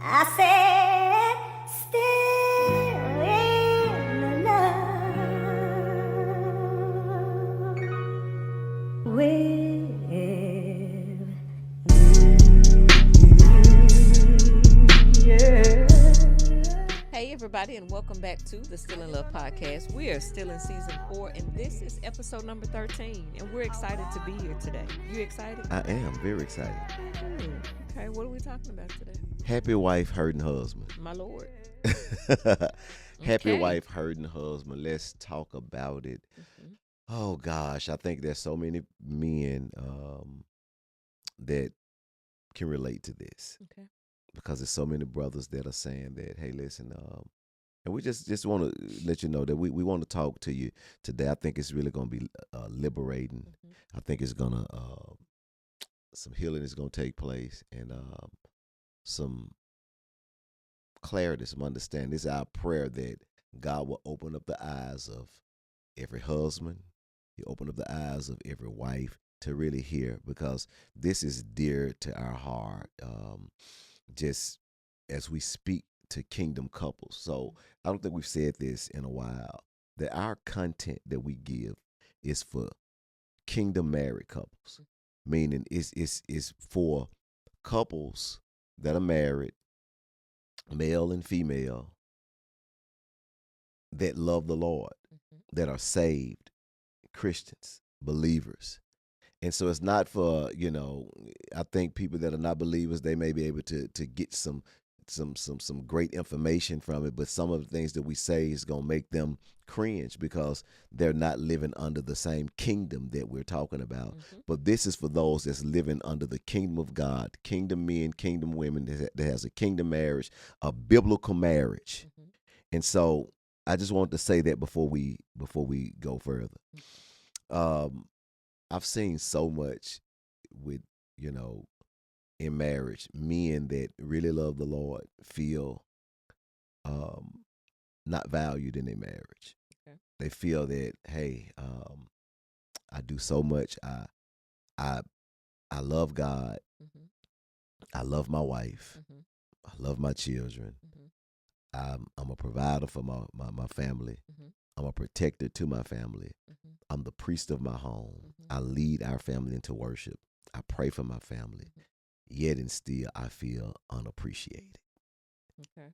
I said, still in love with you. Yeah. Hey, everybody, and welcome back to the Still in Love podcast. We are still in season 4, and this is episode number 13. And we're excited to be here today. You excited? I am very excited. Good. Okay, what are we talking about today? Happy wife, hurting husband. My Lord. Happy Okay. wife, hurting husband. Let's talk about it. Mhm. Oh gosh, I think there's so many men that can relate to this Okay. because there's so many brothers that are saying that, hey, listen, and we just want to let you know that we want to talk to you today. I think it's really going to be liberating. Mhm. I think it's gonna some healing is gonna take place and some clarity, some understanding. This is our prayer that God will open up the eyes of every husband. He open up the eyes of every wife to really hear because this is dear to our heart. Just as we speak to kingdom couples. So I don't think we've said this in a while that our content that we give is for kingdom married couples, meaning it's for couples that are married, male and female, that love the Lord, Mhm. that are saved, Christians, believers. And so it's not for, I think people that are not believers, they may be able to get some great information from it, but some of the things that we say is gonna make them cringe because they're not living under the same kingdom that we're talking about. Mhm. But this is for those that's living under the kingdom of God, kingdom men, kingdom women that has a kingdom marriage, a biblical marriage. Mhm. And so I just wanted to say that before we go further. Um, I've seen so much with, you know, in marriage, men that really love the Lord feel um not valued in their marriage. Okay. They feel that, hey, I do so much. I I love God. Mhm. I love my wife. Mhm. I love my children. Mhm. I'm a provider for my family. Mhm. I'm a protector to my family. Mhm. I'm the priest of my home. Mhm. I lead our family into worship. I pray for my family. Mhm. Yet and still I feel unappreciated. Okay.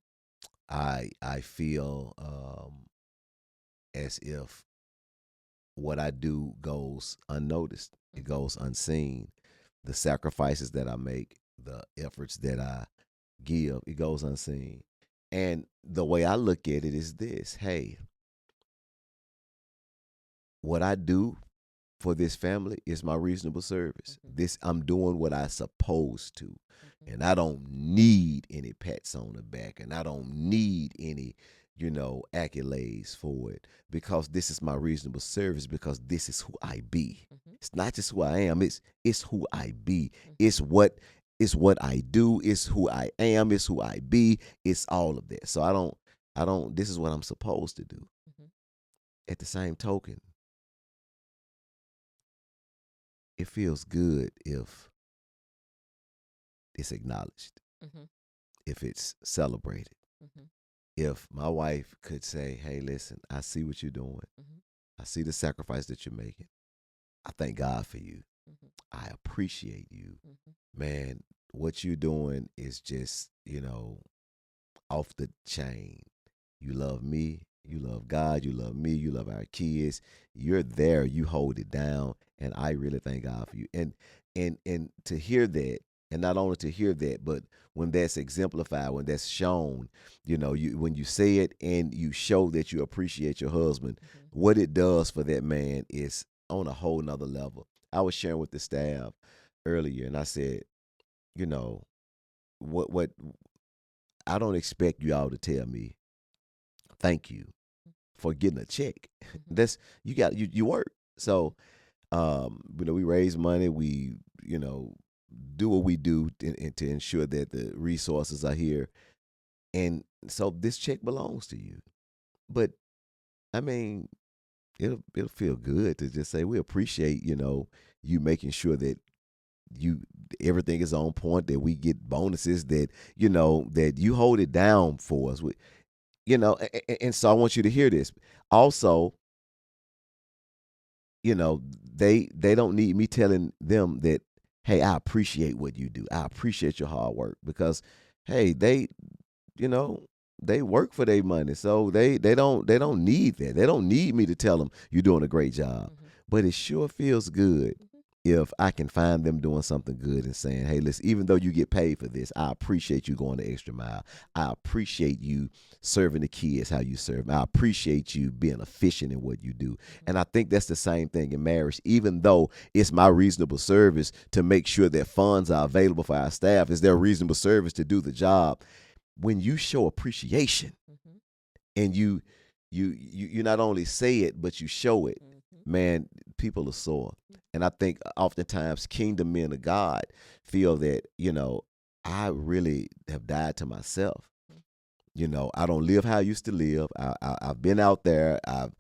I feel as if what I do goes unnoticed. It Mhm. goes unseen. The sacrifices that I make, the efforts that I give, it goes unseen. And the way I look at it is this: hey, what I do for this family is my reasonable service. Mhm. This I'm doing what I supposed to. Mhm. And I don't need any pats on the back and I don't need any, accolades for it because this is my reasonable service because this is who I be. Mhm. It's not just who I am, it's who I be. Mhm. It's what I do, it's who I am, it's who I be, it's all of that. So I don't this is what I'm supposed to do. Mhm. At the same token, it feels good if it's acknowledged, Mhm. if it's celebrated. Mhm. If my wife could say, hey, listen, I see what you're doing. Mhm. I see the sacrifice that you're making. I thank God for you. Mhm. I appreciate you. Mhm. Man, what you're doing is just, off the chain. You love me. You love God. You love me. You love our kids. You're there. You hold it down. And I really thank God for you. And to hear that, and not only to hear that, but when that's exemplified, when that's shown, you when you say it and you show that you appreciate your husband, Mhm. what it does for that man is on a whole nother level. I was sharing with the staff earlier, and I said, you know, what I don't expect you all to tell me thank you for getting a check. Mhm. That's you work. So we raise money, we, do what we do to ensure that the resources are here. And so this check belongs to you. But I mean, it'll feel good to just say we appreciate, you making sure that you everything is on point, that we get bonuses, that that you hold it down for us. And so I want you to hear this. Also, they don't need me telling them that, hey, I appreciate what you do. I appreciate your hard work, because hey, you know, they work for their money. So they don't need that. They don't need me to tell them you're doing a great job. But it sure feels good if I can find them doing something good and saying, hey, listen, even though you get paid for this, I appreciate you going the extra mile. I appreciate you serving the kids how you serve. I appreciate you being efficient in what you do. And I think that's the same thing in marriage. Even though it's my reasonable service to make sure that funds are available for our staff, it's their reasonable service to do the job. When you show appreciation and you not only say it, but you show it, man, people are sore. And I think oftentimes kingdom men of God feel that, I really have died to myself. I don't live how I used to live. I've been out there. I've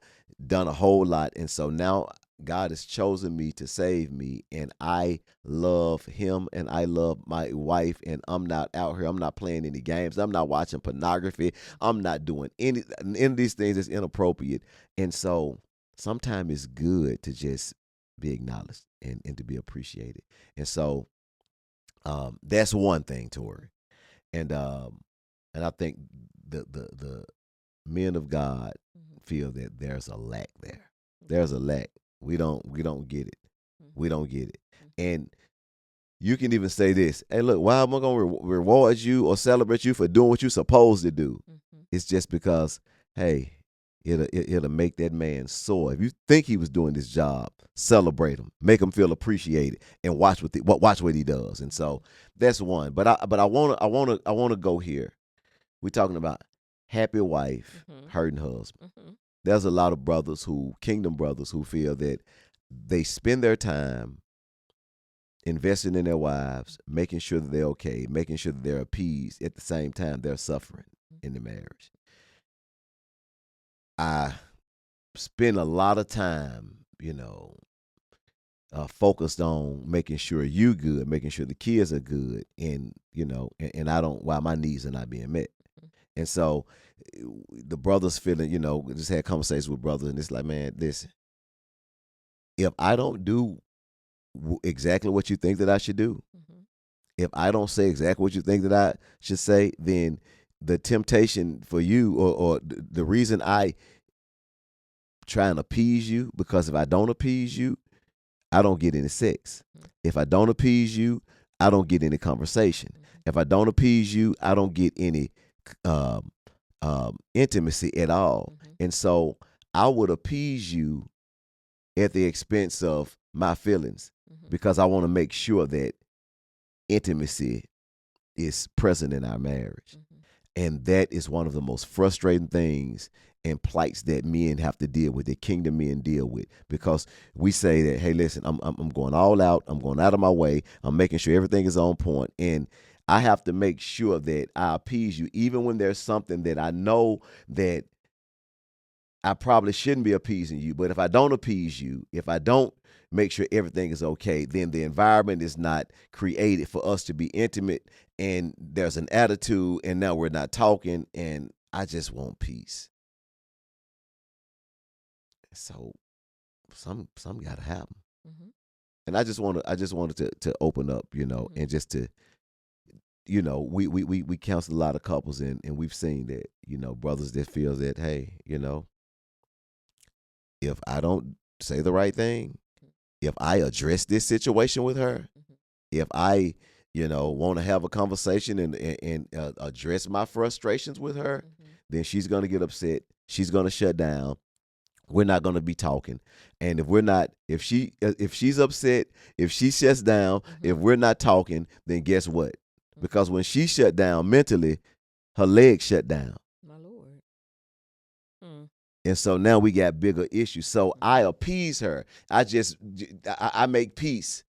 done a whole lot. And so now God has chosen me to save me. And I love him and I love my wife. And I'm not out here. I'm not playing any games. I'm not watching pornography. I'm not doing any of these things that's inappropriate. And so sometimes it's good to just be acknowledged and to be appreciated. And so that's one thing, Tori. And I think the men of God feel that there's a lack there. There's a lack. We don't get it. We don't get it. And you can even say this, hey, look, why am I going to reward you or celebrate you for doing what you're supposed to do? It's just because, hey, it'll make that man sore. If you think he was doing this job, celebrate him, make him feel appreciated, and watch what he does. And so that's one. But I want to go here. We're talking about happy wife, hurting husband. There's a lot of kingdom brothers who feel that they spend their time investing in their wives, making sure that they're okay, making sure that they're appeased. At the same time, they're suffering in the marriage. I spend a lot of time, focused on making sure you good, making sure the kids are good, and and I don't, while my needs are not being met. And so the brothers feeling, just had conversations with brothers, and it's like, man, listen, if I don't do exactly what you think that I should do, if I don't say exactly what you think that I should say, then the temptation for you, or the reason I try and appease you, because if I don't appease you, I don't get any sex. If I don't appease you, I don't get any conversation. If I don't appease you, I don't get any intimacy at all. And so I would appease you at the expense of my feelings, because I want to make sure that intimacy is present in our marriage. And that is one of the most frustrating things and plights that men have to deal with, that kingdom men deal with, because we say that, hey, listen, I'm going all out. I'm going out of my way. I'm making sure everything is on point. And I have to make sure that I appease you, even when there's something that I know that I probably shouldn't be appeasing you. But if I don't appease you, if I don't make sure everything is okay, then the environment is not created for us to be intimate, and there's an attitude, and now we're not talking, and I just want peace. So some got to happen. And I just wanted to open up, and just to, we counsel a lot of couples, and we've seen that, brothers that feel that, hey, if I don't say the right thing, if I address this situation with her, if I, want to have a conversation and address my frustrations with her, then she's going to get upset. She's going to shut down. We're not going to be talking. And if she's upset, if she shuts down, if we're not talking, then guess what? Because when she shut down mentally, her legs shut down. My Lord. And so now we got bigger issues. So I appease her. I make peace.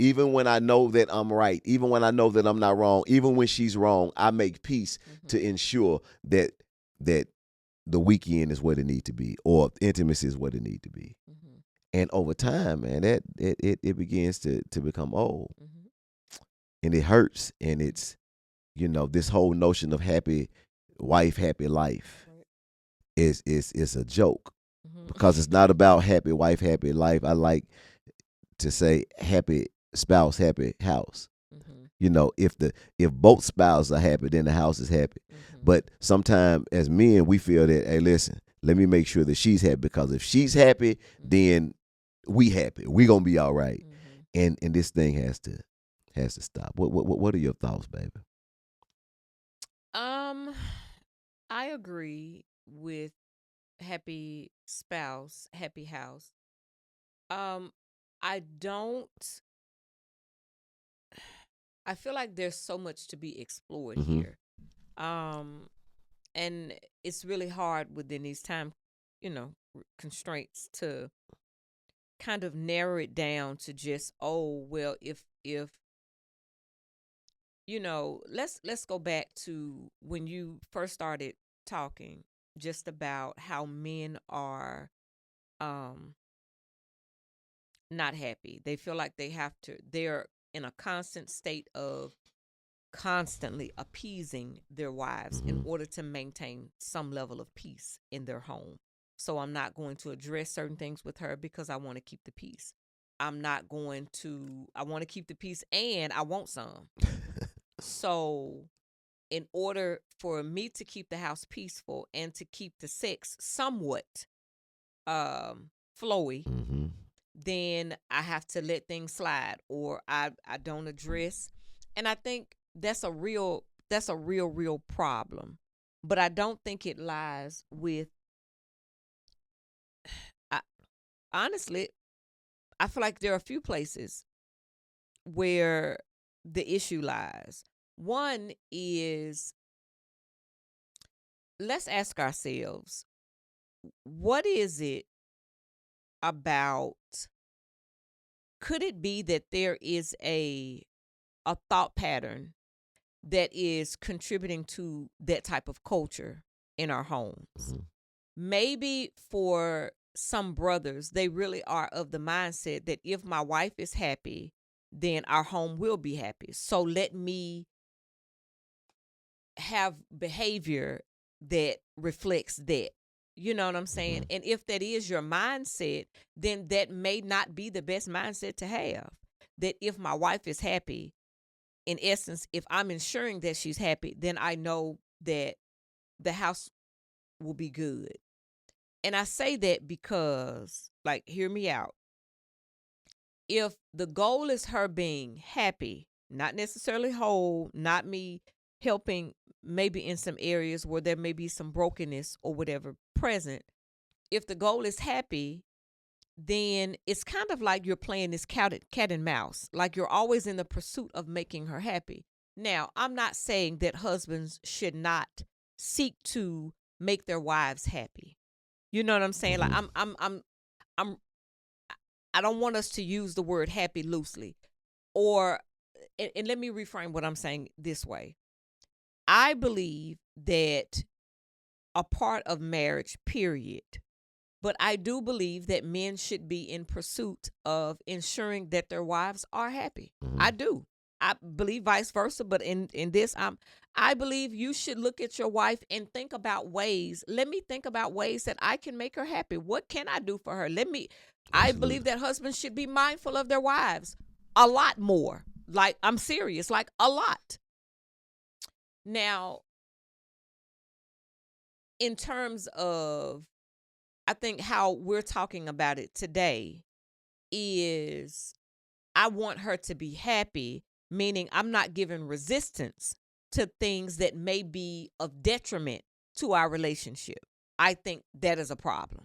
Even when I know that I'm right, even when I know that I'm not wrong, even when she's wrong, I make peace to ensure that the weekend is what it needs to be, or intimacy is what it needs to be. And over time, man, it begins to become old. and it hurts, and it's this whole notion of happy wife, happy life Right. is a joke, Mm-hmm. because it's not about happy wife, happy life. I like to say happy spouse, happy house. Mm-hmm. If both spouses are happy, then the house is happy. Mm-hmm. But sometimes as men, we feel that, hey, listen, let me make sure that she's happy, because if she's happy, then we happy. We gonna be all right. Mm-hmm. And this thing has to stop. What are your thoughts, baby? I agree with happy spouse, happy house. Um, I don't. I feel like there's so much to be explored Mm-hmm. here. Um, and it's really hard within these time, constraints to kind of narrow it down to just, oh well, if let's go back to when you first started talking just about how men are um not happy. They feel like they're in a constant state of constantly appeasing their wives in Mm-hmm. order to maintain some level of peace in their home. So I'm not going to address certain things with her because I want to keep the peace. I want to keep the peace and I want some. So in order for me to keep the house peaceful and to keep the sex somewhat flowy, Mm-hmm. then I have to let things slide, or I don't address. And I think that's a real problem. But I don't think it lies with I, honestly, I feel like there are a few places where the issue lies. One is, let's ask ourselves, what is it about? Could it be that there is a thought pattern that is contributing to that type of culture in our homes? Mm-hmm. Maybe for some brothers, they really are of the mindset that if my wife is happy, then our home will be happy. So let me have behavior that reflects that. You know what I'm saying? Mm-hmm. And if that is your mindset, then that may not be the best mindset to have. That if my wife is happy, in essence, if I'm ensuring that she's happy, then I know that the house will be good. And I say that because, like, hear me out. If the goal is her being happy, not necessarily whole, not me helping maybe in some areas where there may be some brokenness or whatever present, if the goal is happy, then it's kind of like you're playing this cat and mouse, like you're always in the pursuit of making her happy. Now, I'm not saying that husbands should not seek to make their wives happy. You know what I'm saying? Like Mm-hmm. I'm I don't want us to use the word happy loosely. Or and let me reframe what I'm saying this way. I believe that a part of marriage, period. But I do believe that men should be in pursuit of ensuring that their wives are happy. Mm-hmm. I do. I believe vice versa, but in this, I believe you should look at your wife and think about ways. Let me think about ways that I can make her happy. What can I do for her? I believe Absolutely. that husbands should be mindful of their wives a lot more. Like, I'm serious, like a lot. Now, in terms of, I think how we're talking about it today is, I want her to be happy, meaning I'm not giving resistance to things that may be of detriment to our relationship. I think that is a problem.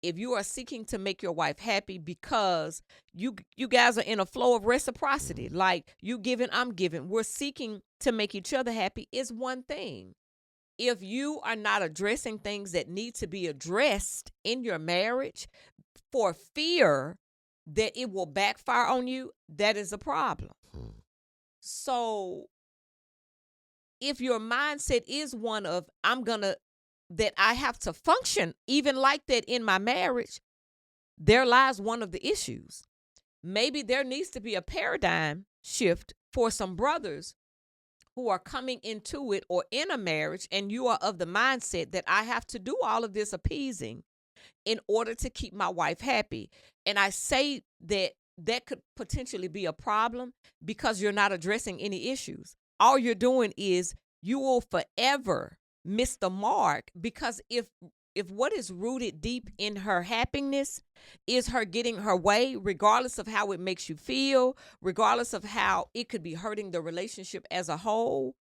If you are seeking to make your wife happy because you guys are in a flow of reciprocity, like you giving, I'm giving, we're seeking to make each other happy, is one thing. If you are not addressing things that need to be addressed in your marriage for fear that it will backfire on you, that is a problem. Mm-hmm. So if your mindset is one of, that I have to function even like that in my marriage, there lies one of the issues. Maybe there needs to be a paradigm shift for some brothers who are coming into it or in a marriage, and you are of the mindset that I have to do all of this appeasing in order to keep my wife happy. And I say that that could potentially be a problem because you're not addressing any issues. All you're doing is you will forever miss the mark, because if what is rooted deep in her happiness is her getting her way, regardless of how it makes you feel, regardless of how it could be hurting the relationship as a whole,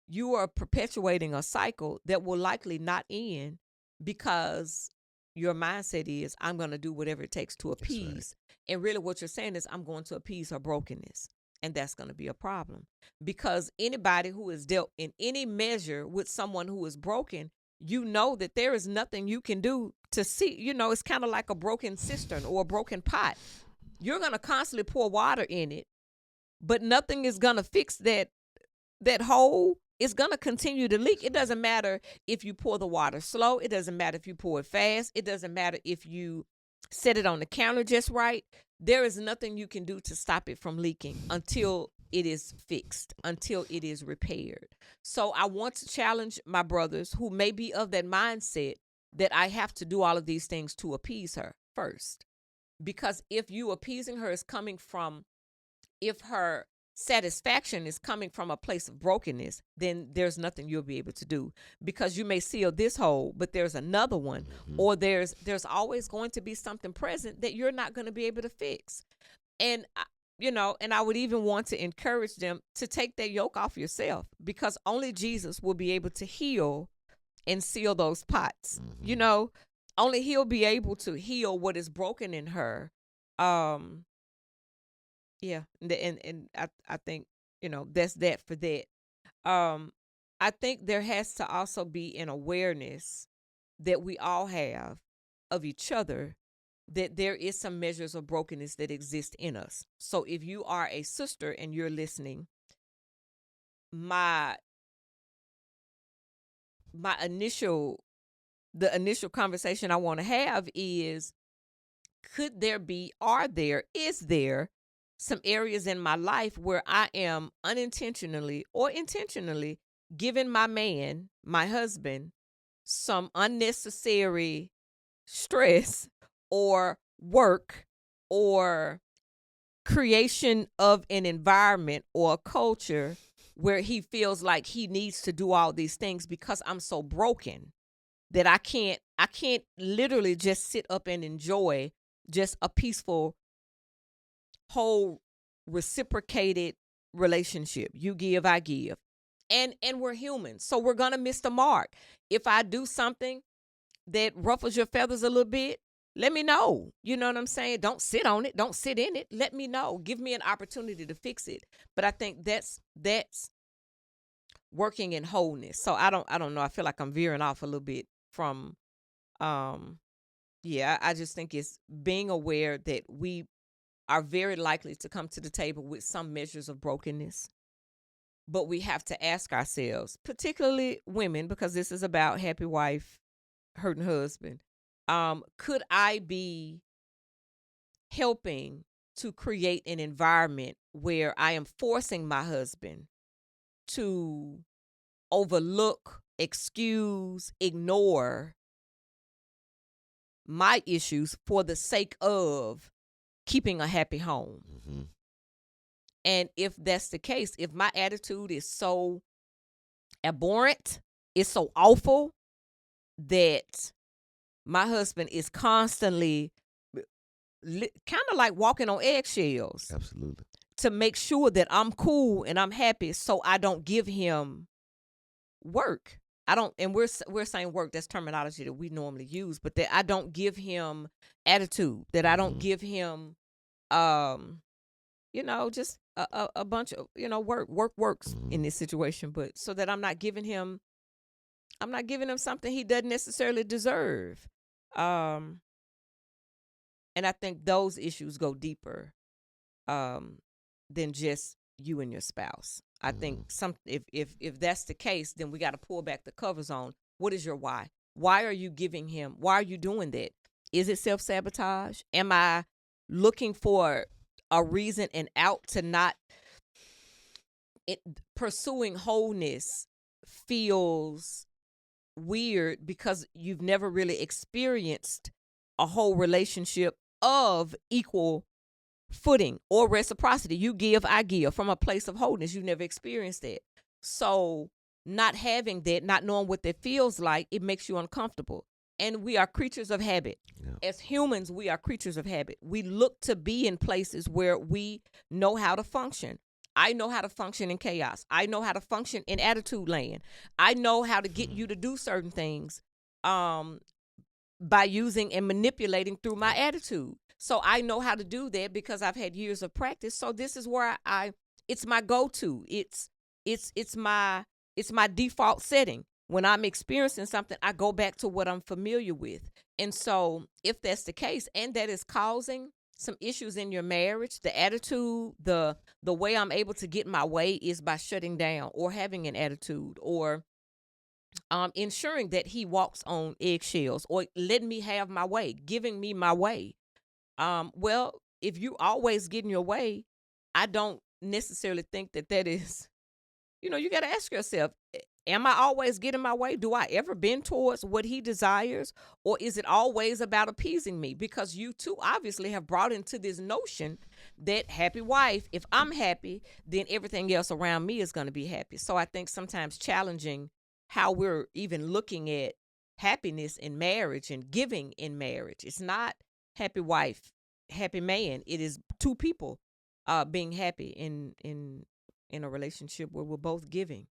you are perpetuating a cycle that will likely not end, because your mindset is, I'm going to do whatever it takes to appease. And really what you're saying is, I'm going to appease her brokenness. And that's going to be a problem, because anybody who has dealt in any measure with someone who is broken, you know that there is nothing you can do to see. It's kind of like a broken cistern or a broken pot. You're going to constantly pour water in it, but nothing is going to fix that hole. It's going to continue to leak. It doesn't matter if you pour the water slow. It doesn't matter if you pour it fast. It doesn't matter if you set it on the counter just right. There is nothing you can do to stop it from leaking until it is fixed, until it is repaired. So I want to challenge my brothers who may be of that mindset that I have to do all of these things to appease her first. Because if you appeasing her is coming from, if her satisfaction is coming from a place of brokenness, then there's nothing you'll be able to do, because you may seal this hole, but there's another one, or there's always going to be something present that you're not going to be able to fix. And and I would even want to encourage them to take that yoke off yourself, because only Jesus will be able to heal and seal those pots. Only he'll be able to heal what is broken in her. Yeah, and I think that's that for that. I think there has to also be an awareness that we all have of each other, that there is some measures of brokenness that exist in us. So if you are a sister and you're listening, the initial conversation I want to have is, is there some areas in my life where I am unintentionally or intentionally giving my man, my husband, some unnecessary stress or work or creation of an environment or a culture where he feels like he needs to do all these things because I'm so broken that I can't literally just sit up and enjoy just a peaceful, whole, reciprocated relationship. You give, I give. And we're human, so we're going to miss the mark. If I do something that ruffles your feathers a little bit, let me know. You know what I'm saying? Don't sit on it. Don't sit in it. Let me know. Give me an opportunity to fix it. But I think that's working in wholeness. So I don't know. I feel like I'm veering off a little bit from, I just think it's being aware that we are very likely to come to the table with some measures of brokenness. But we have to ask ourselves, particularly women, because this is about happy wife, hurting husband. Could I be helping to create an environment where I am forcing my husband to overlook, excuse, ignore my issues for the sake of keeping a happy home? Mm-hmm. And if that's the case, if my attitude is so abhorrent, it's so awful that my husband is constantly kind of like walking on eggshells. Absolutely. To make sure that I'm cool and I'm happy, so I don't give him work. I don't, and we're saying work, that's terminology that we normally use, but that I don't give him attitude, that I don't give him, just a bunch of, work works in this situation, but so that I'm not giving him something he doesn't necessarily deserve. And I think those issues go deeper than just you and your spouse. I think if that's the case, then we got to pull back the covers on what is your why? Why are you giving him? Why are you doing that? Is it self-sabotage? Am I looking for a reason and out to not pursuing wholeness feels weird because you've never really experienced a whole relationship of equal footing or reciprocity. You give, I give, from a place of wholeness. You've never experienced that. So not having that, not knowing what that feels like, it makes you uncomfortable. And we are creatures of habit. Yeah. As humans, we are creatures of habit. We look to be in places where we know how to function. I know how to function in chaos. I know how to function in attitude land. I know how to get you to do certain things by using and manipulating through my attitude. So I know how to do that because I've had years of practice. So this is where it's my go-to. It's my default setting. When I'm experiencing something, I go back to what I'm familiar with. And so if that's the case, and that is causing some issues in your marriage, the attitude, the way I'm able to get my way is by shutting down or having an attitude or ensuring that he walks on eggshells or letting me have my way, giving me my way. Well, if you always get in your way, I don't necessarily think that is, you got to ask yourself, am I always getting my way? Do I ever bend towards what he desires? Or is it always about appeasing me? Because you too obviously have brought into this notion that happy wife, if I'm happy, then everything else around me is going to be happy. So I think sometimes challenging how we're even looking at happiness in marriage and giving in marriage. It's not happy wife, happy man. It is two people being happy in a relationship where we're both giving.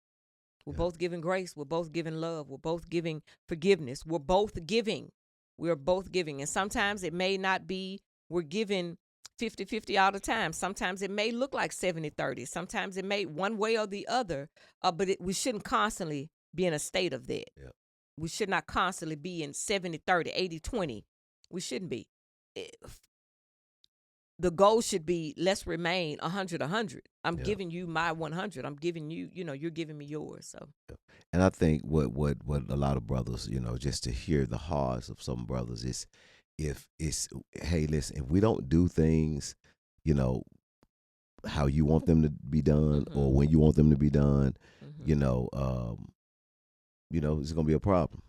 We're both giving grace. We're both giving love. We're both giving forgiveness. We're both giving. We're both giving. And sometimes it may not be we're giving 50-50 all the time. Sometimes it may look like 70-30. Sometimes it may one way or the other. But we shouldn't constantly be in a state of that. Yeah. We should not constantly be in 70-30, 80-20. We shouldn't be. The goal should be let's remain 100-100. I'm giving you my 100. I'm giving you, you're giving me yours. So, and I think what a lot of brothers, just to hear the hearts of some brothers is, if it's, hey, listen, if we don't do things, how you want them to be done or when you want them to be done, it's gonna be a problem.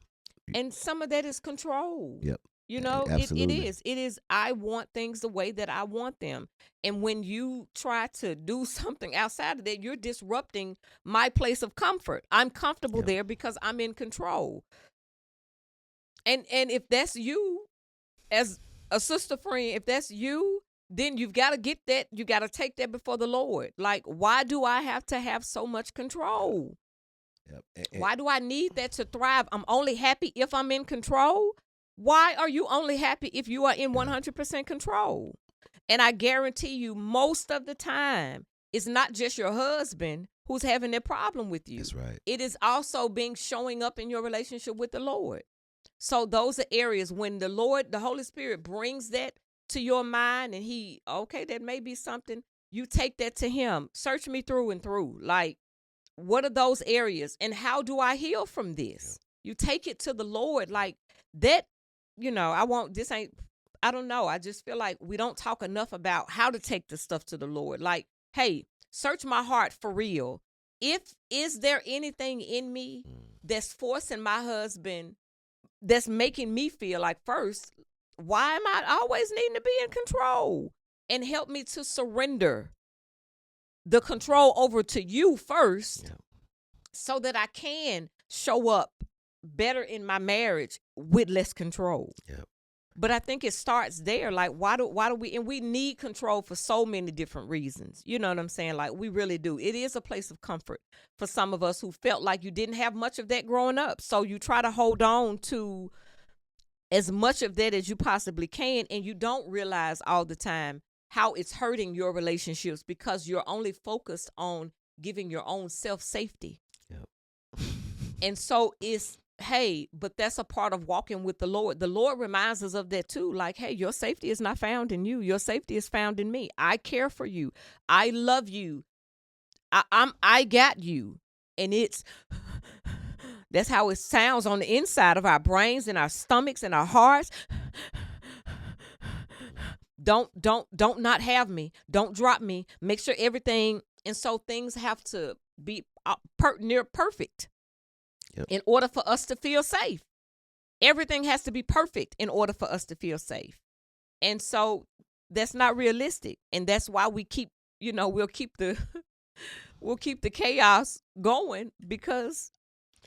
And some of that is control. Yep. It Absolutely. is. I want things the way that I want them. And when you try to do something outside of that, you're disrupting my place of comfort. I'm comfortable there because I'm in control. And if that's you, as a sister friend, if that's you, then you've got to get that. You got to take that before the Lord. Like, why do I have to have so much control? Yep. Why do I need that to thrive? I'm only happy if I'm in control. Why are you only happy if you are in 100% control? And I guarantee you, most of the time, it's not just your husband who's having that problem with you. That's right. It is also showing up in your relationship with the Lord. So those are areas when the Lord, the Holy Spirit brings that to your mind and that may be something, you take that to him. Search me through and through. Like, what are those areas and how do I heal from this? Yeah. You take it to the Lord like that. I don't know. I just feel like we don't talk enough about how to take the stuff to the Lord. Like, hey, search my heart for real. Is there anything in me that's forcing my husband, that's making me feel like, first, why am I always needing to be in control? And help me to surrender the control over to you first so that I can show up better in my marriage with less control. Yep. But I think it starts there. Like, why do we, and we need control for so many different reasons. You know what I'm saying? Like, we really do. It is a place of comfort for some of us who felt like you didn't have much of that growing up. So you try to hold on to as much of that as you possibly can. And you don't realize all the time how it's hurting your relationships because you're only focused on giving your own self safety. Yep. And so but that's a part of walking with the Lord. The Lord reminds us of that too. Like, hey, your safety is not found in you. Your safety is found in me. I care for you. I love you. I got you. And that's how it sounds on the inside of our brains and our stomachs and our hearts. Don't not have me. Don't drop me. Make sure everything And so things have to be near perfect Yep. in order for us to feel safe. Everything has to be perfect in order for us to feel safe. And so that's not realistic. And that's why we keep, we'll keep the we'll keep the chaos going, because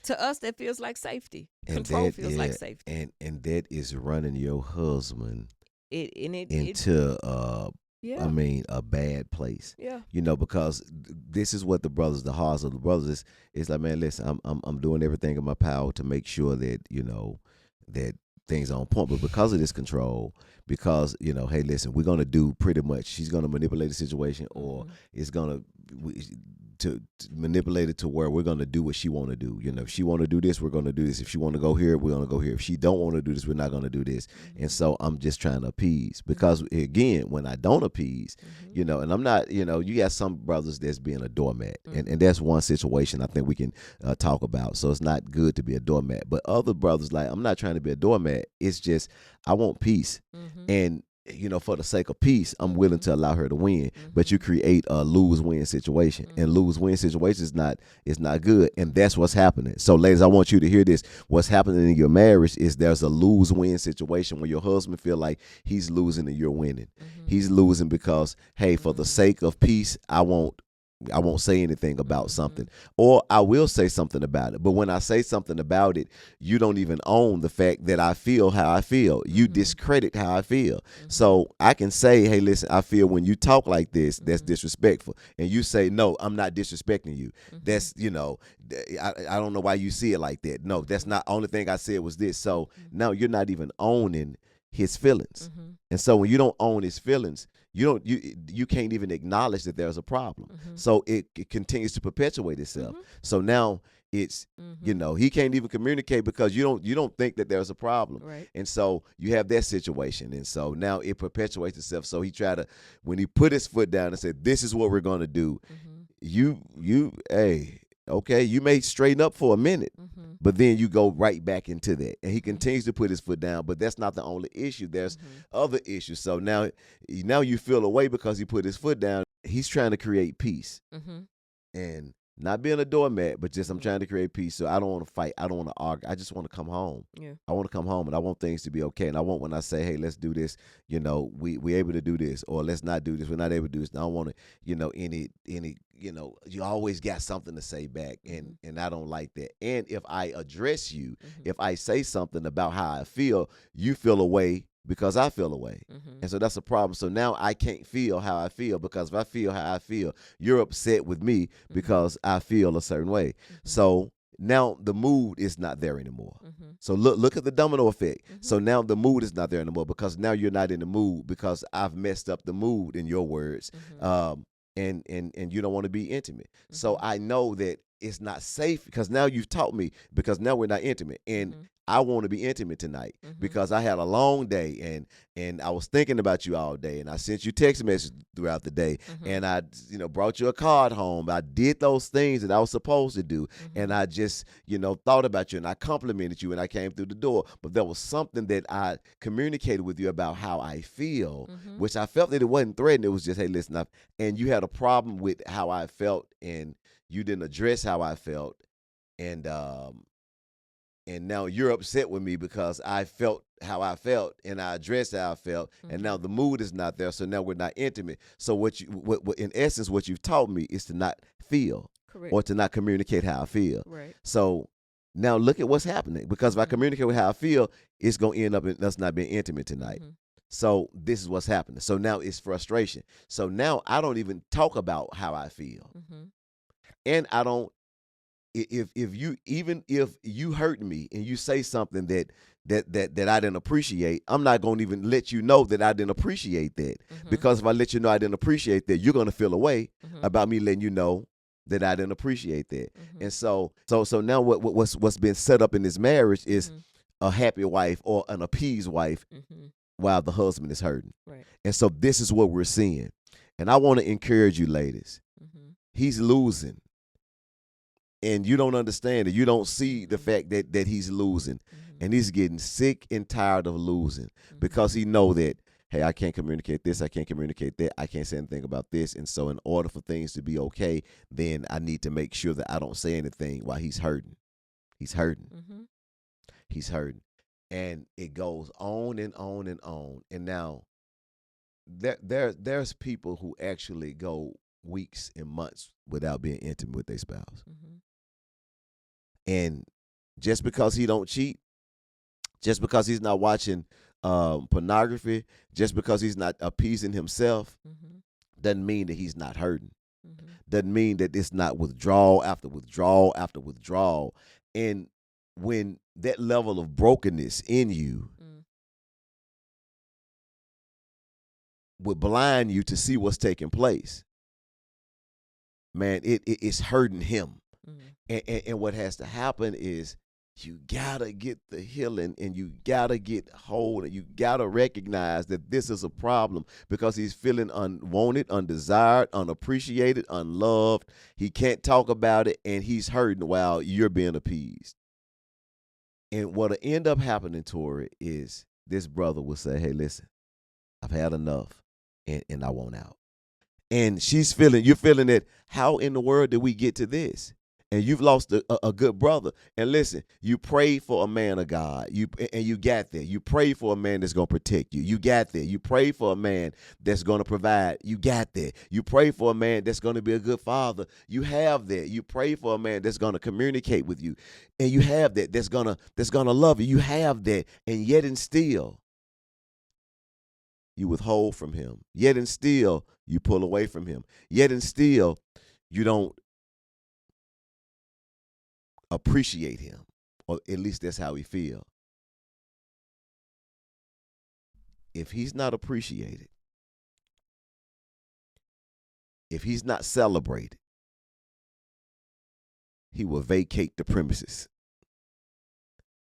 to us that feels like safety. Control feels like safety. And that is running your husband into yeah. I mean, a bad place. Yeah. Because this is what the hearts of the brothers is like, man, listen, I'm doing everything in my power to make sure that, that things are on point. But because of this control, because, hey, listen, we're going to do pretty much, she's going to manipulate the situation, or it's going to manipulate it to where we're going to do what she want to do. If she want to do this, we're going to do this. If she want to go here, we're going to go here. If she don't want to do this, we're not going to do this. And so I'm just trying to appease, because again, when I don't appease, and I'm not, you got some brothers that's being a doormat, and that's one situation I think we can talk about. So it's not good to be a doormat, but other brothers, like, I'm not trying to be a doormat. It's just, I want peace. And for the sake of peace, I'm willing to allow her to win. But you create a lose-win situation, and lose-win situation is not good, and that's what's happening. So, ladies, I want you to hear this. What's happening in your marriage is there's a lose-win situation where your husband feel like he's losing and you're winning. He's losing because, hey, for the sake of peace, I won't say anything about something, or I will say something about it. But when I say something about it, you don't even own the fact that I feel how I feel. You discredit how I feel. So I can say, hey, listen, I feel when you talk like this, that's disrespectful. And you say, no, I'm not disrespecting you. That's, I don't know why you see it like that. No, that's not. Only thing I said was this. So now you're not even owning his feelings. And so when you don't own his feelings, you can't even acknowledge that there's a problem. So it continues to perpetuate itself. So now it's he can't even communicate because you don't think that there's a problem. Right. And so you have that situation, and so now it perpetuates itself. So he tried to, when he put his foot down and said, this is what we're going to do, hey, okay, you may straighten up for a minute, but then you go right back into that. And he continues to put his foot down, but that's not the only issue. There's other issues. So now you feel away because he put his foot down. He's trying to create peace. And not being a doormat, but just I'm trying to create peace. So I don't want to fight. I don't want to argue. I just want to come home. Yeah. I want to come home, and I want things to be okay. And I want, when I say, hey, let's do this, we able to do this, or let's not do this, we're not able to do this. And I don't want to, any you always got something to say back, and I don't like that. And if I address you, if I say something about how I feel, you feel away because I feel away. And so that's a problem. So now I can't feel how I feel, because if I feel how I feel, you're upset with me because I feel a certain way. So now the mood is not there anymore. So look at the domino effect. So now the mood is not there anymore, because now you're not in the mood because I've messed up the mood, in your words. And you don't want to be intimate. So I know that it's not safe, because now you've taught me, because now we're not intimate. And I want to be intimate tonight because I had a long day, and I was thinking about you all day, and I sent you text messages throughout the day, and I brought you a card home. I did those things that I was supposed to do, and I just thought about you, and I complimented you, and I came through the door. But there was something that I communicated with you about how I feel, which I felt that it wasn't threatening. It was just, hey, listen, and you had a problem with how I felt, and you didn't address how I felt, and now you're upset with me because I felt how I felt, and I addressed how I felt, and now the mood is not there. So now we're not intimate. So what in essence, what you've taught me is to not feel. Correct. Or to not communicate how I feel. Right. So now look at what's happening, because if I communicate with how I feel, it's going to end up in us not being intimate tonight. So this is what's happening. So now it's frustration. So now I don't even talk about how I feel. And I don't, if you hurt me and you say something that I didn't appreciate, I'm not going to even let you know that I didn't appreciate that. Because if I let you know I didn't appreciate that, you're going to feel a way about me letting you know that I didn't appreciate that. And so now what's been set up in this marriage is a happy wife or an appeased wife while the husband is hurting. Right. And so this is what we're seeing. And I want to encourage you, ladies. He's losing. And you don't understand it. You don't see the fact that he's losing. And he's getting sick and tired of losing, because he know that hey, I can't communicate this, I can't communicate that, I can't say anything about this. And so in order for things to be okay, then I need to make sure that I don't say anything while he's hurting. He's hurting. Mm-hmm. He's hurting. And it goes on and on and on. And now there's people who actually go weeks and months without being intimate with their spouse. Mm-hmm. And just because he don't cheat, just because he's not watching pornography, just because he's not appeasing himself, Mm-hmm. doesn't mean that he's not hurting. Mm-hmm. Doesn't mean that it's not withdrawal after withdrawal after withdrawal. And when that level of brokenness in you Mm. would blind you to see what's taking place, man, it's hurting him. Mm. And what has to happen is you gotta get the healing, and you gotta get whole, and you gotta recognize that this is a problem because he's feeling unwanted, undesired, unappreciated, unloved. He can't talk about it, and he's hurting while you're being appeased. And what'll end up happening, Tori, is this brother will say, hey, listen, I've had enough, and I want out. And you're feeling that, how in the world did we get to this? And you've lost a good brother. And listen, you prayed for a man of God. You got there. You prayed for a man that's going to protect you. You got there. You prayed for a man that's going to provide. You got there. You prayed for a man that's going to be a good father. You have that. You pray for a man that's going to communicate with you. And you have that. That's going to love you. You have that. And yet and still, you withhold from him. Yet and still, you pull away from him. Yet and still, you don't appreciate him, or at least that's how he feel. If he's not appreciated, if he's not celebrated, he will vacate the premises.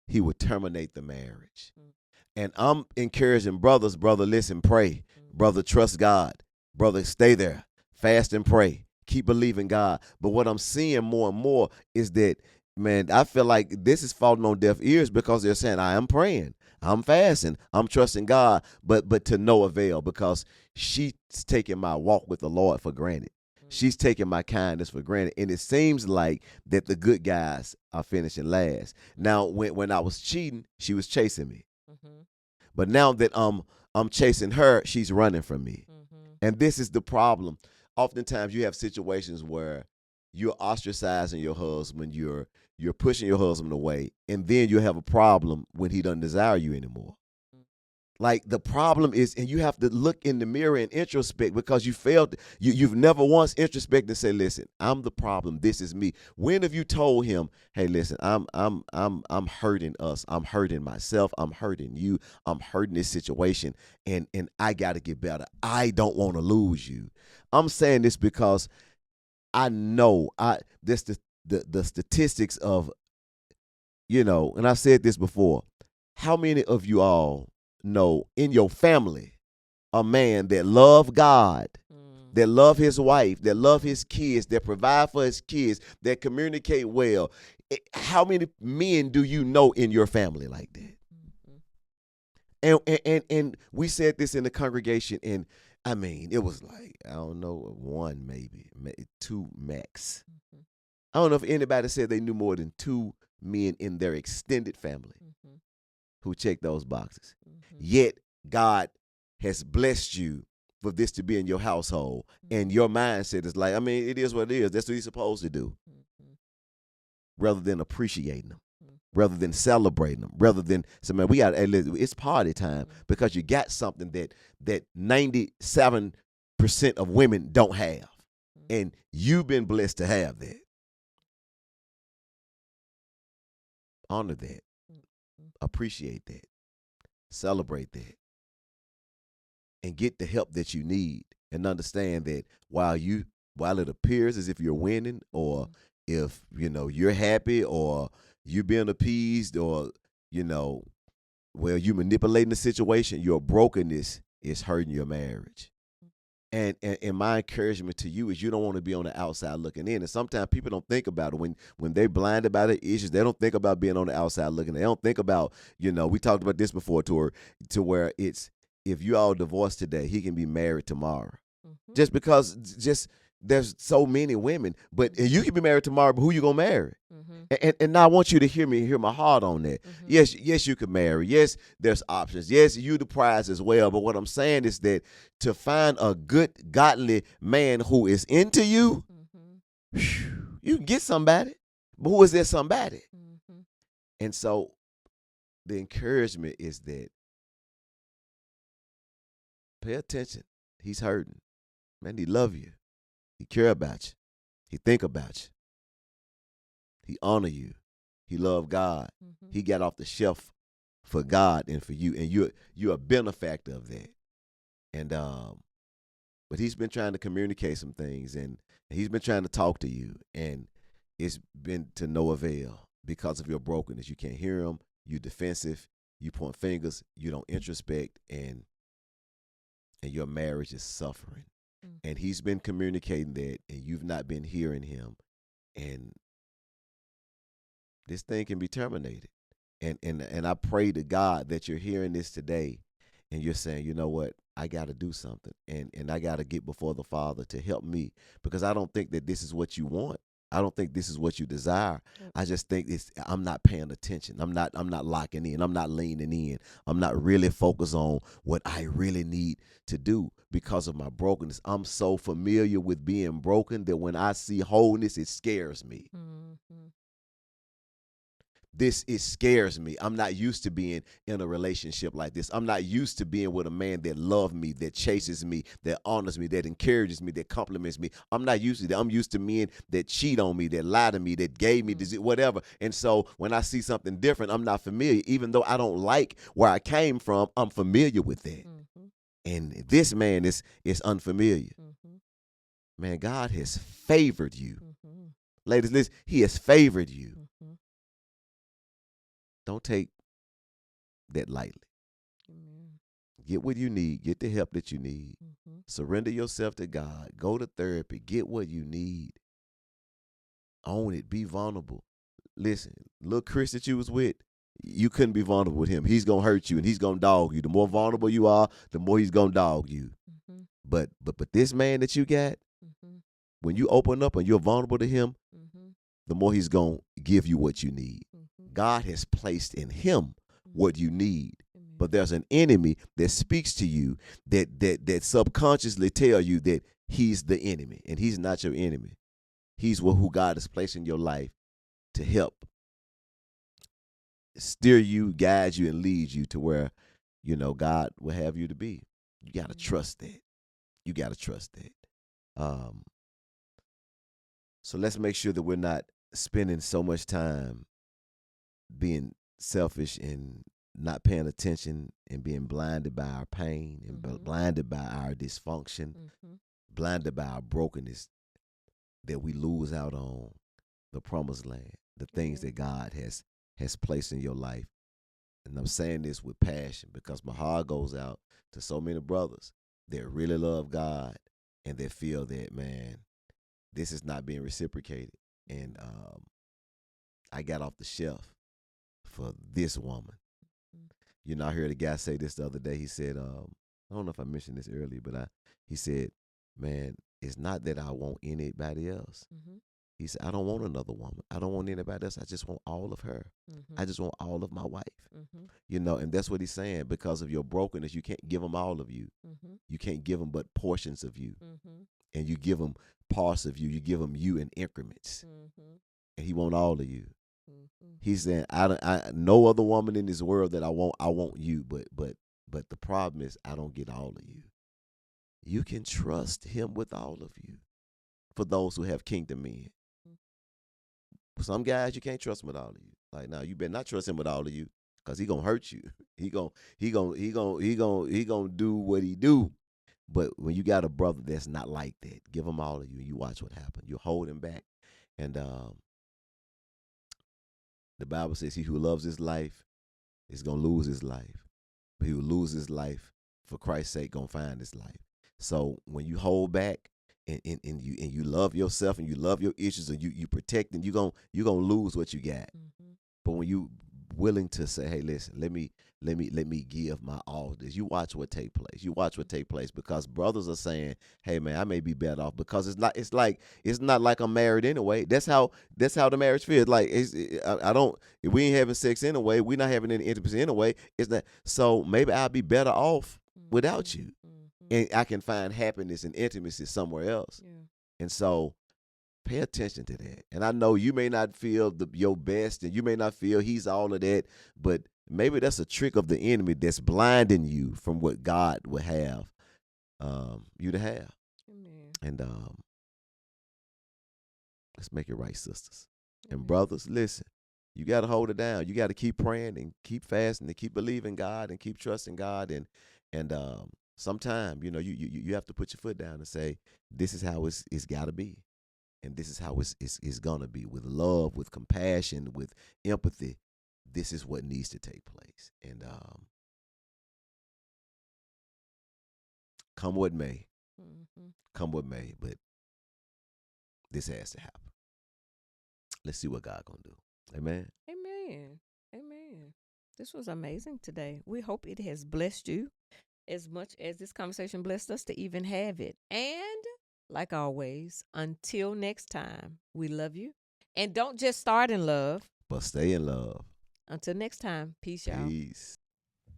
He will terminate the marriage. Mm. And I'm encouraging brothers, brother, listen, pray. Brother, trust God. Brother, stay there. Fast and pray. Keep believing God. But what I'm seeing more and more is that, man, I feel like this is falling on deaf ears because they're saying, I am praying, I'm fasting, I'm trusting God, but to no avail, because she's taking my walk with the Lord for granted. She's taking my kindness for granted. And it seems like that the good guys are finishing last. Now, when I was cheating, she was chasing me. Mm-hmm. But now that I'm chasing her, she's running from me. Mm-hmm. And this is the problem. Oftentimes you have situations where you're ostracizing your husband, you're pushing your husband away, and then you have a problem when he doesn't desire you anymore. Like, the problem is, and you have to look in the mirror and introspect, because you failed. You've never once introspected and say, listen, I'm the problem. This is me. When have you told him, hey, listen, I'm hurting us. I'm hurting myself. I'm hurting you. I'm hurting this situation, and I got to get better. I don't want to lose you. I'm saying this because I know this the statistics of, and I've said this before. How many of you all know in your family a man that love God, that love his wife, that love his kids, that provide for his kids, that communicate well? How many men do you know in your family like that? And we said this in the congregation, and I mean, it was like, I don't know, one maybe two max. I don't know if anybody said they knew more than two men in their extended family who check those boxes. Yet God has blessed you for this to be in your household, and your mindset is like, I mean, it is what it is. That's what you're supposed to do. Rather than appreciating them, rather than celebrating them, rather than say, man, it's party time, because you got something that 97% of women don't have, and you've been blessed to have that. Honor that. Appreciate that. Celebrate that. And get the help that you need, and understand that while it appears as if you're winning, or if you're happy, or you're being appeased, or you're manipulating the situation, your brokenness is hurting your marriage. And my encouragement to you is, you don't want to be on the outside looking in. And sometimes people don't think about it when they're blinded by the issues. They don't think about being on the outside looking in. They don't think about, we talked about this before, to where it's if you all divorced today, he can be married tomorrow. Mm-hmm. Just because just there's so many women, but and you can be married tomorrow, but who you gonna marry? Mm-hmm. And I want you to hear my heart on that. Mm-hmm. Yes, you can marry. Yes, there's options. Yes, you the prize as well. But what I'm saying is that to find a good, godly man who is into you, Mm-hmm. you can get somebody. But who is that somebody? Mm-hmm. And so the encouragement is that pay attention. He's hurting. Man, he love you. He care about you. He think about you. He honor you. He love God. Mm-hmm. He got off the shelf for God and for you, and you're a benefactor of that. And but he's been trying to communicate some things, and he's been trying to talk to you, and it's been to no avail because of your brokenness. You can't hear him. You defensive. You point fingers. You don't introspect, and your marriage is suffering. Mm-hmm. And he's been communicating that, and you've not been hearing him, and this thing can be terminated. And I pray to God that you're hearing this today and you're saying, you know what, I got to do something, and I got to get before the Father to help me, because I don't think that this is what you want. I don't think this is what you desire. Yep. I just think I'm not paying attention. I'm not locking in. I'm not leaning in. I'm not really focused on what I really need to do because of my brokenness. I'm so familiar with being broken that when I see wholeness, it scares me. Mm-hmm. It scares me. I'm not used to being in a relationship like this. I'm not used to being with a man that loves me, that chases me, that honors me, that encourages me, that compliments me. I'm not used to that. I'm used to men that cheat on me, that lie to me, that gave me disease, whatever. And so when I see something different, I'm not familiar. Even though I don't like where I came from, I'm familiar with that. Mm-hmm. And this man is unfamiliar. Mm-hmm. Man, God has favored you. Mm-hmm. Ladies, listen, he has favored you. Mm-hmm. Don't take that lightly. Amen. Get what you need. Get the help that you need. Mm-hmm. Surrender yourself to God. Go to therapy. Get what you need. Own it. Be vulnerable. Listen, little Chris that you was with, you couldn't be vulnerable with him. He's going to hurt you and he's going to dog you. The more vulnerable you are, the more he's going to dog you. Mm-hmm. But this man that you got, Mm-hmm. when you open up and you're vulnerable to him, Mm-hmm. the more he's going to give you what you need. Mm-hmm. God has placed in him what you need. Amen. But there's an enemy that speaks to you that subconsciously tell you that he's the enemy, and he's not your enemy. He's who God has placed in your life to help steer you, guide you, and lead you to where, God will have you to be. You got to trust that. You got to trust that. So let's make sure that we're not spending so much time being selfish and not paying attention and being blinded by our pain and blinded by our dysfunction, blinded by our brokenness, that we lose out on the promised land, the things that God has placed in your life. And I'm saying this with passion because my heart goes out to so many brothers that really love God and that feel that, man, this is not being reciprocated. And I got off the shelf for this woman. I heard a guy say this the other day. He said, I don't know if I mentioned this earlier, but he said, man, it's not that I want anybody else. Mm-hmm. He said, I don't want another woman. I don't want anybody else. I just want all of her. Mm-hmm. I just want all of my wife. Mm-hmm. And that's what he's saying. Because of your brokenness, you can't give them all of you. Mm-hmm. You can't give them but portions of you. Mm-hmm. And you give them parts of you. You give them you in increments. Mm-hmm. And he want all of you. Mm-hmm. He's saying, I no other woman in this world that I want you, but the problem is I don't get all of you. You can trust him with all of you. For those who have kingdom men. Some guys you can't trust him with all of you. Like, now you better not trust him with all of you, because he gonna hurt you. He gonna do what he do. But when you got a brother that's not like that, give him all of you. You watch what happens. You hold him back, and the Bible says, "He who loves his life is gonna lose his life, but he who loses his life for Christ's sake gonna find his life." So when you hold back, and you love yourself and you love your issues and you protect, and you're gonna lose what you got. Mm-hmm. But when you willing to say, hey, listen, let me give my all to this. You watch what take place. You watch what take place, because brothers are saying, hey man, I may be better off, because it's not like I'm married anyway. That's how the marriage feels. Like I don't, if we ain't having sex anyway, we not having any intimacy anyway. It's not, so maybe I'll be better off without you. And I can find happiness and intimacy somewhere else. Yeah. And so pay attention to that. And I know you may not feel your best, and you may not feel he's all of that, but maybe that's a trick of the enemy that's blinding you from what God would have you to have. Amen. And let's make it right, sisters. Amen. And brothers, listen, you got to hold it down. You got to keep praying and keep fasting and keep believing God and keep trusting God. And sometime, you have to put your foot down and say, this is how it's got to be. And this is how it's going to be, with love, with compassion, with empathy. This is what needs to take place. And come what may. Mm-hmm. Come what may, but this has to happen. Let's see what God going to do. Amen. Amen. Amen. This was amazing today. We hope it has blessed you as much as this conversation blessed us to even have it. And like always, until next time, we love you. And don't just start in love, but stay in love. Until next time, peace, y'all. Peace.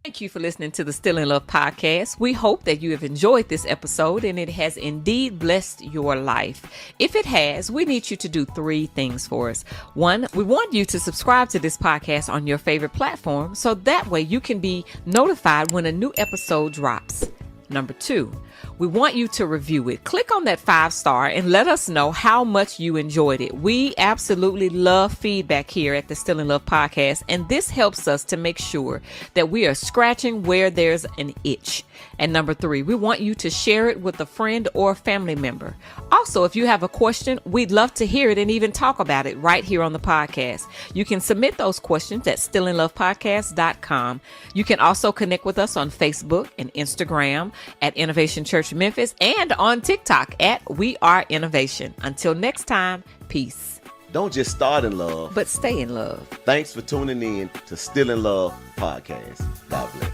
Thank you for listening to the Still in Love podcast. We hope that you have enjoyed this episode and it has indeed blessed your life. If it has, we need you to do 3 things for us. 1, we want you to subscribe to this podcast on your favorite platform, so that way you can be notified when a new episode drops. Number 2, we want you to review it. Click on that 5-star and let us know how much you enjoyed it. We absolutely love feedback here at the Still in Love podcast, and this helps us to make sure that we are scratching where there's an itch. And number 3, we want you to share it with a friend or family member. Also, if you have a question, we'd love to hear it and even talk about it right here on the podcast. You can submit those questions at stillinlovepodcast.com. You can also connect with us on Facebook and Instagram at Innovation Church Memphis, and on TikTok at We Are Innovation. Until next time, peace. Don't just start in love, but stay in love. Thanks for tuning in to Still in Love podcast. God bless.